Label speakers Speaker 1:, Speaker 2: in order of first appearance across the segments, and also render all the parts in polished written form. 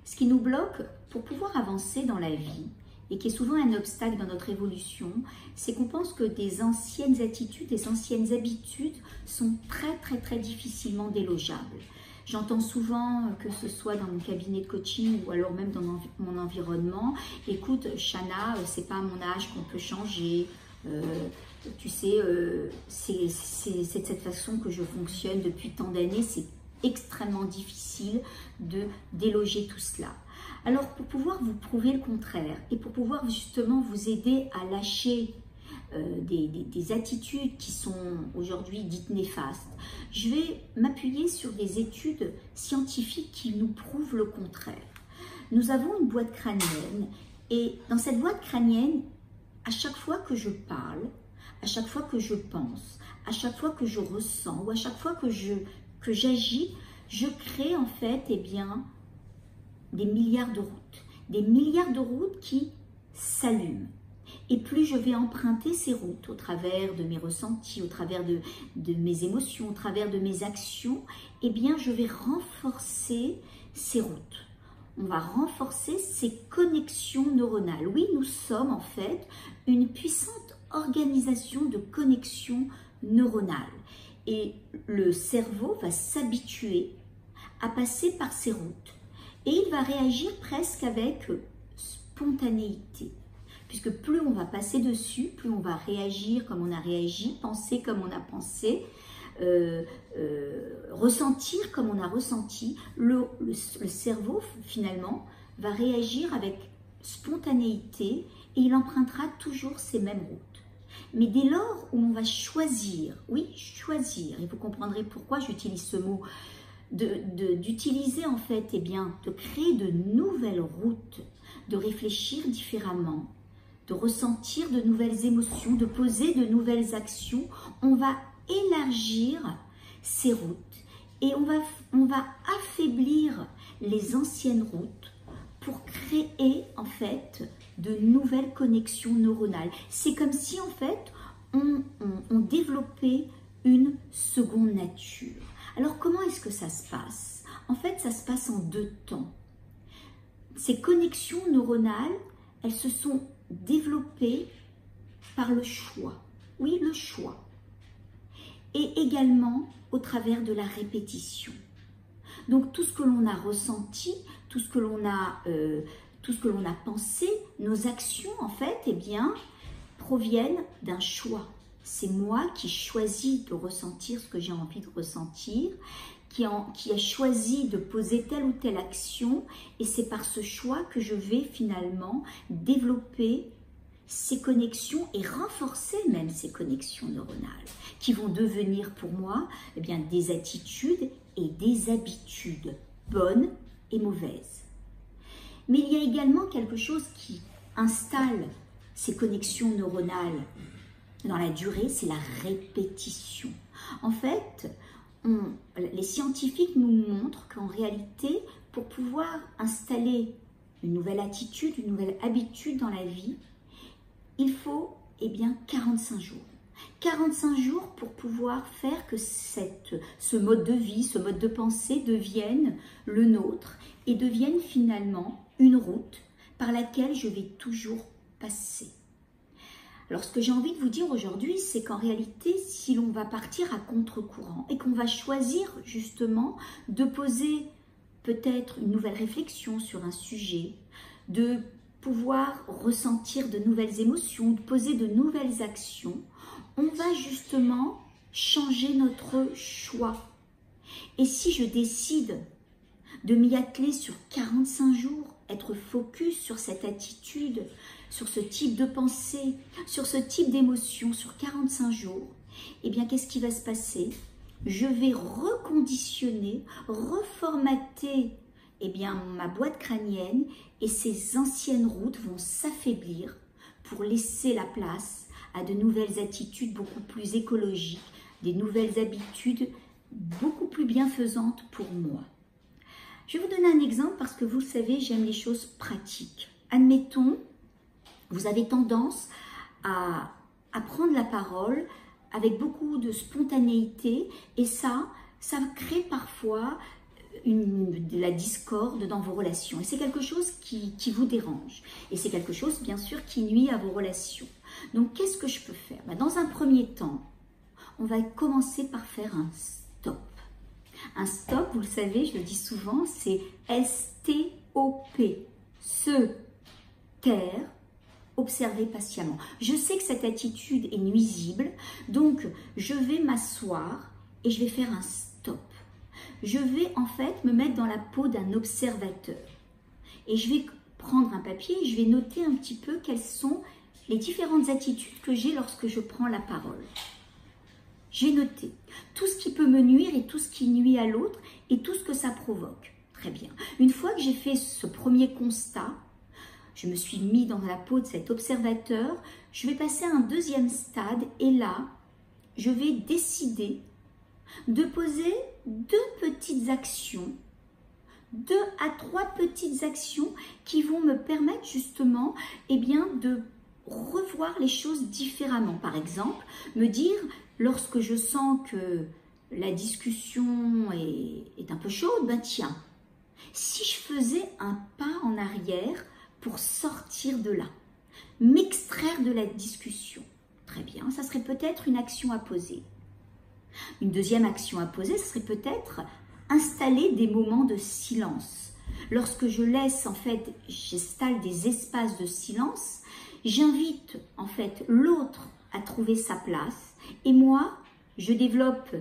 Speaker 1: Ce qui nous bloque pour pouvoir avancer dans la vie et qui est souvent un obstacle dans notre évolution, c'est qu'on pense que des anciennes attitudes, des anciennes habitudes sont très difficilement délogeables. J'entends souvent, que ce soit dans mon cabinet de coaching ou alors même dans mon environnement, écoute Chana, c'est pas à mon âge qu'on peut changer, tu sais, c'est de cette façon que je fonctionne depuis tant d'années, c'est extrêmement difficile de déloger tout cela. Alors pour pouvoir vous prouver le contraire et pour pouvoir justement vous aider à lâcher des attitudes qui sont aujourd'hui dites néfastes, je vais m'appuyer sur des études scientifiques qui nous prouvent le contraire. Nous avons une boîte crânienne et dans cette boîte crânienne, à chaque fois que je parle, à chaque fois que je pense, à chaque fois que je ressens ou à chaque fois que j'agis, je crée en fait des milliards de routes qui s'allument. Et plus je vais emprunter ces routes au travers de mes ressentis, au travers de mes émotions, au travers de mes actions, eh bien je vais renforcer ces routes. On va renforcer ces connexions neuronales. Oui, nous sommes en fait une puissante organisation de connexions neuronales. Et le cerveau va s'habituer à passer par ces routes. Et il va réagir presque avec spontanéité. Puisque plus on va passer dessus, plus on va réagir comme on a réagi, penser comme on a pensé, ressentir comme on a ressenti, le cerveau finalement va réagir avec spontanéité et il empruntera toujours ces mêmes routes. Mais dès lors où on va choisir, oui, choisir, et vous comprendrez pourquoi j'utilise ce mot, d'utiliser en fait, de créer de nouvelles routes, de réfléchir différemment, de ressentir de nouvelles émotions, de poser de nouvelles actions, on va élargir ces routes et on va affaiblir les anciennes routes pour créer en fait de nouvelles connexions neuronales. C'est comme si en fait on développait une seconde nature. Alors comment est-ce que ça se passe? En fait, ça se passe en deux temps. Ces connexions neuronales, elles se sont développées par le choix. Oui, le choix. Et également au travers de la répétition. Donc tout ce que l'on a ressenti, tout ce que l'on a pensé, nos actions en fait, proviennent d'un choix. C'est moi qui choisis de ressentir ce que j'ai envie de ressentir, qui a choisi de poser telle ou telle action, et c'est par ce choix que je vais finalement développer ces connexions et renforcer même ces connexions neuronales, qui vont devenir pour moi des attitudes et des habitudes, bonnes et mauvaises. Mais il y a également quelque chose qui installe ces connexions neuronales dans la durée, c'est la répétition. En fait, les scientifiques nous montrent qu'en réalité, pour pouvoir installer une nouvelle attitude, une nouvelle habitude dans la vie, il faut 45 jours. 45 jours pour pouvoir faire que ce mode de vie, ce mode de pensée devienne le nôtre et devienne finalement une route par laquelle je vais toujours passer. Alors, ce que j'ai envie de vous dire aujourd'hui, c'est qu'en réalité, si l'on va partir à contre-courant et qu'on va choisir justement de poser peut-être une nouvelle réflexion sur un sujet, de pouvoir ressentir de nouvelles émotions, de poser de nouvelles actions, on va justement changer notre choix. Et si je décide de m'y atteler sur 45 jours, être focus sur cette attitude, sur ce type de pensée, sur ce type d'émotion, sur 45 jours, qu'est-ce qui va se passer? Je vais reconditionner, reformater ma boîte crânienne et ces anciennes routes vont s'affaiblir pour laisser la place à de nouvelles attitudes beaucoup plus écologiques, des nouvelles habitudes beaucoup plus bienfaisantes pour moi. Je vais vous donner un exemple parce que vous le savez, j'aime les choses pratiques. Admettons, vous avez tendance à prendre la parole avec beaucoup de spontanéité et ça crée parfois de la discorde dans vos relations. Et c'est quelque chose qui vous dérange. Et c'est quelque chose, bien sûr, qui nuit à vos relations. Donc, qu'est-ce que je peux faire? Dans un premier temps, on va commencer par faire un stop. Un stop, vous le savez, je le dis souvent, c'est S-T-O-P. Se taire, observer patiemment. Je sais que cette attitude est nuisible, donc je vais m'asseoir et je vais faire un stop. Je vais en fait me mettre dans la peau d'un observateur. Et je vais prendre un papier et je vais noter un petit peu quelles sont les différentes attitudes que j'ai lorsque je prends la parole. J'ai noté tout ce qui peut me nuire et tout ce qui nuit à l'autre et tout ce que ça provoque. Très bien. Une fois que j'ai fait ce premier constat, je me suis mis dans la peau de cet observateur, je vais passer à un deuxième stade et là, je vais décider de poser 2 petites actions, 2 à 3 petites actions qui vont me permettre justement de revoir les choses différemment. Par exemple, me dire, lorsque je sens que la discussion est un peu chaude, tiens, si je faisais un pas en arrière pour sortir de là, m'extraire de la discussion, très bien, ça serait peut-être une action à poser. Une deuxième action à poser, ce serait peut-être installer des moments de silence. Lorsque je laisse, j'installe des espaces de silence, j'invite en fait l'autre à trouver sa place et moi, je développe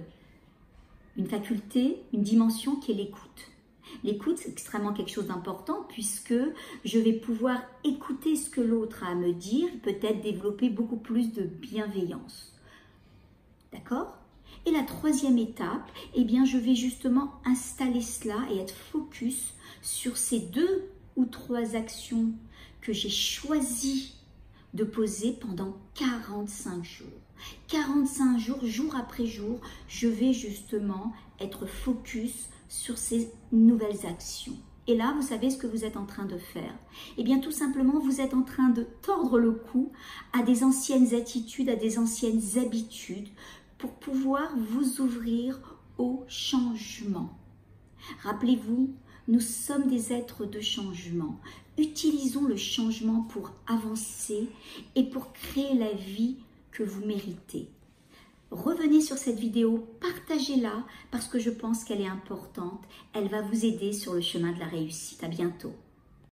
Speaker 1: une faculté, une dimension qui est l'écoute. L'écoute, c'est extrêmement quelque chose d'important puisque je vais pouvoir écouter ce que l'autre a à me dire, peut-être développer beaucoup plus de bienveillance. D'accord ? Et la troisième étape, je vais justement installer cela et être focus sur ces 2 ou 3 actions que j'ai choisi de poser pendant 45 jours. 45 jours, jour après jour, je vais justement être focus sur ces nouvelles actions. Et là, vous savez ce que vous êtes en train de faire? Tout simplement, vous êtes en train de tordre le cou à des anciennes attitudes, à des anciennes habitudes pour pouvoir vous ouvrir au changement. Rappelez-vous, nous sommes des êtres de changement. Utilisons le changement pour avancer et pour créer la vie que vous méritez. Revenez sur cette vidéo, partagez-la parce que je pense qu'elle est importante. Elle va vous aider sur le chemin de la réussite. À bientôt.